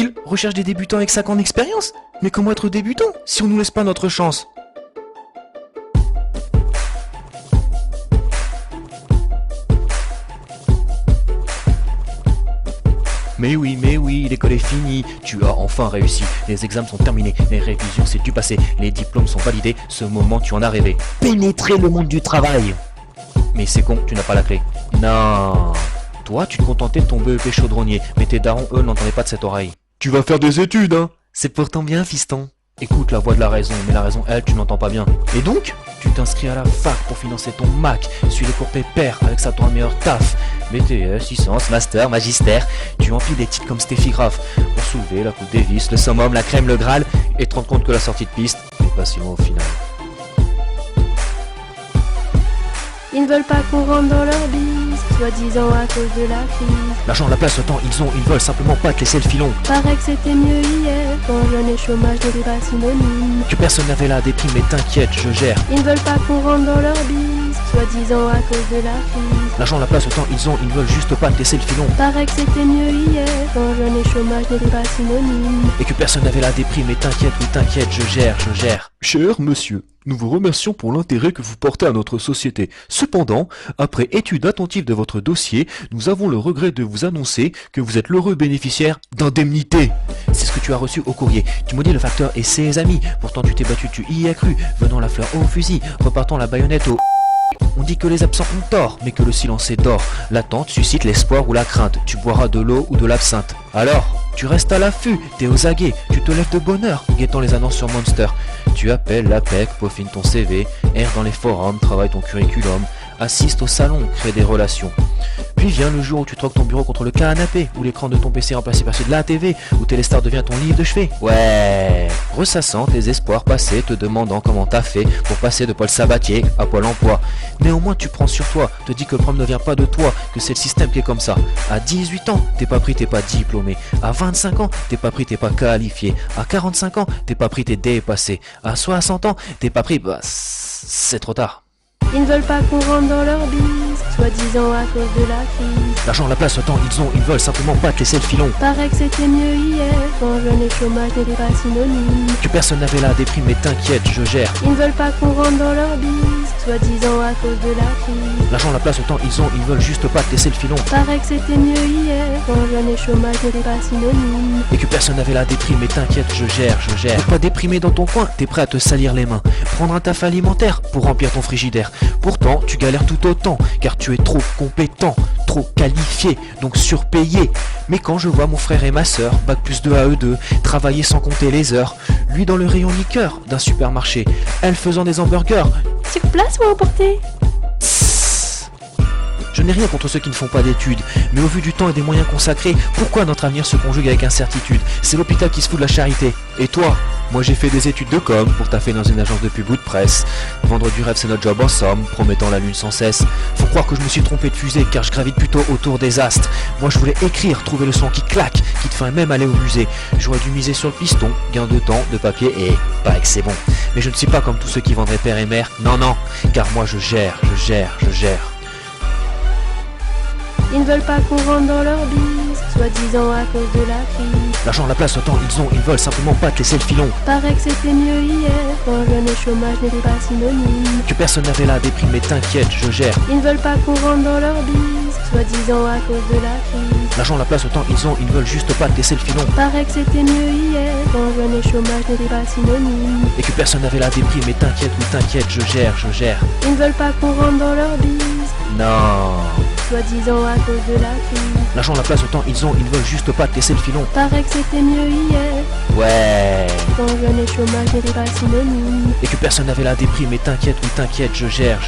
Ils recherchent des débutants avec 5 ans d'expérience. Mais comment être débutant si on nous laisse pas notre chance? Mais oui, l'école est finie, tu as enfin réussi, les examens sont terminés, les révisions c'est du passé, les diplômes sont validés, ce moment tu en as rêvé. Pénétrer le monde du travail. Mais c'est con, tu n'as pas la clé. Non. Toi, tu te contentais de ton BEP chaudronnier, mais tes darons, eux, n'entendaient pas de cette oreille. Tu vas faire des études, hein? C'est pourtant bien, fiston. Écoute la voix de la raison, mais la raison, elle, tu n'entends pas bien. Et donc, tu t'inscris à la fac pour financer ton Mac, suis les cours pépères, avec ça ton meilleur taf. BTS, licence, master, magistère, tu empiles des titres comme Steffi Graf, pour soulever la coupe Davis, le summum, la crème, le Graal, et te rendre compte que la sortie de piste n'est pas si loin au final. Ils ne veulent pas qu'on rentre dans leur bise, soi-disant à cause de la crise. L'argent, la place, le temps, ils veulent simplement pas te laisser le filon. Paraît que c'était mieux hier, quand jeune et chômage n'étaient pas synonymes. Que personne n'avait la déprime, mais t'inquiète, je gère. Ils ne veulent pas qu'on rentre dans leur bise, soi-disant à cause de la crise. L'argent, la place, le temps, ils veulent juste pas te laisser le filon. Paraît que c'était mieux hier, quand jeune et chômage n'étaient pas synonymes. Et que personne n'avait la déprime, mais t'inquiète, oui t'inquiète, je gère. Cher monsieur, nous vous remercions pour l'intérêt que vous portez à notre société. Cependant, après étude attentive de votre dossier, nous avons le regret de vous annoncer que vous êtes l'heureux bénéficiaire d'indemnité. C'est ce que tu as reçu au courrier. Tu maudis le facteur et ses amis. Pourtant tu t'es battu, tu y as cru. Venant la fleur au fusil, repartant la baïonnette au... On dit que les absents ont tort, mais que le silence est d'or. L'attente suscite l'espoir ou la crainte. Tu boiras de l'eau ou de l'absinthe. Alors, tu restes à l'affût, t'es aux aguets, tu te lèves de bonne heure, guettant les annonces sur Monster. Tu appelles l'APEC, peaufines ton CV, erre dans les forums, travaille ton curriculum, assiste au salon, crée des relations. Puis vient le jour où tu troques ton bureau contre le canapé, où l'écran de ton PC est remplacé par celui de la TV, où Téléstar devient ton livre de chevet. Ouais, ressassant tes espoirs passés, te demandant comment t'as fait pour passer de Paul Sabatier à Pôle emploi. Néanmoins tu prends sur toi, te dis que le problème ne vient pas de toi, que c'est le système qui est comme ça. À 18 ans, t'es pas pris, t'es pas diplômé. À 25 ans, t'es pas pris, t'es pas qualifié. À 45 ans, t'es pas pris, t'es dépassé. À 60 ans, t'es pas pris, bah c'est trop tard. Ils ne veulent pas qu'on rentre dans leur bise, soi-disant à cause de la crise. L'argent, la place, le temps, ils veulent simplement pas te laisser le filon. Paraît que c'était mieux hier, quand jeune et chômage n'étaient pas synonymes. Que personne n'avait la déprime, mais t'inquiète, je gère. Ils ne veulent pas qu'on rentre dans leur bise, soi-disant à cause de la crise. L'argent, la place, le temps, ils veulent juste pas te laisser le filon. Paraît que c'était mieux hier, quand jeune et chômage n'étaient pas synonymes. Et que personne n'avait la déprime, mais t'inquiète, je gère. Pour pas déprimer dans ton coin, t'es prêt à te salir les mains. Prendre un taf alimentaire pour remplir ton frigidaire. Pourtant, tu galères tout autant, car tu es trop compétent, trop qualifié, donc surpayé. Mais quand je vois mon frère et ma sœur, bac plus 2 à eux deux, travailler sans compter les heures, lui dans le rayon liqueur d'un supermarché, elle faisant des hamburgers. Sur place ou à emporter? Je n'ai rien contre ceux qui ne font pas d'études, mais au vu du temps et des moyens consacrés, pourquoi notre avenir se conjugue avec incertitude? C'est l'hôpital qui se fout de la charité. Et toi? Moi j'ai fait des études de com pour taffer dans une agence de pub ou de presse. Vendre du rêve c'est notre job en somme, promettant la lune sans cesse. Faut croire que je me suis trompé de fusée car je gravite plutôt autour des astres. Moi je voulais écrire, trouver le son qui claque, qui te fait même aller au musée. J'aurais dû miser sur le piston, gain de temps, de papier et paraît que c'est bon. Mais je ne suis pas comme tous ceux qui vendraient père et mère. Non, car moi je gère. Ils ne veulent pas qu'on rentre dans leur bise, soi-disant à cause de la crise. L'argent, la place, le temps, ils veulent simplement pas te laisser le filon. Paraît que c'était mieux hier, quand jeune et chômage n'étaient pas synonymes. Que personne n'avait la déprime, mais t'inquiète, je gère. Ils ne veulent pas qu'on rentre dans leur bise, soi-disant à cause de la crise. L'argent, la place, le temps, ils veulent juste pas te laisser le filon. Paraît que c'était mieux hier, quand jeune et chômage n'étaient pas synonymes. Et que personne n'avait la déprime, mais t'inquiète, oui t'inquiète, je gère. Ils ne veulent pas qu'on rentre dans leur bise, Non. soi-disant à cause de la crise. L'argent, la place, le temps, ils veulent juste pas te laisser le filon. Paraît que c'était mieux hier, Ouais. quand jeune et chômage n'étaient pas synonymes. Et que personne n'avait la déprime, mais t'inquiète, oui t'inquiète, je gère.